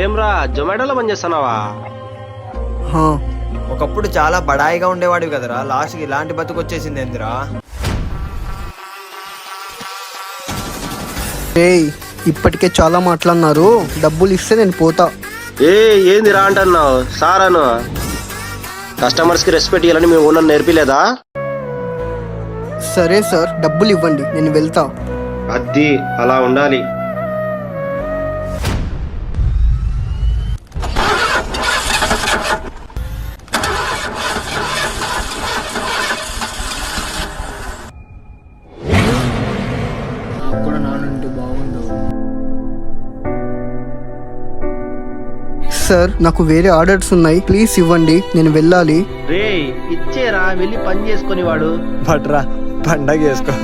ఏమ్రా జొమాటోలో పని చేస్తున్నావా? హా, ఒకప్పుడు చాలా బడాయిగా ఉండేవాడివి కదరా, లాస్ట్కి ఇలాంటి బతుకు వచ్చేసింది ఏందిరా? రేయ్ ఇప్పటికే చాలా మాట్లాడినారు, డబ్బులు ఇస్తే నేను పోతా. ఏంది రా అంటున్నావు? సారాను కస్టమర్స్ కి రెస్పెక్ట్ ఇవ్వాలని మేము ఓనర్ నేర్పిలేదా? సరే సార్, డబ్బులు ఇవ్వండి, నేను వెళ్తా. అది అలా ఉండాలి. కూడా నానుంటే బాగుండు. సార్ నాకు వేరే ఆర్డర్స్ ఉన్నాయి, ప్లీజ్ ఇవ్వండి, నేను వెళ్ళాలి. రే ఇచ్చేరా, వెళ్ళి పని చేసుకొని వాడు. బట్రా పండగ చేసుకో.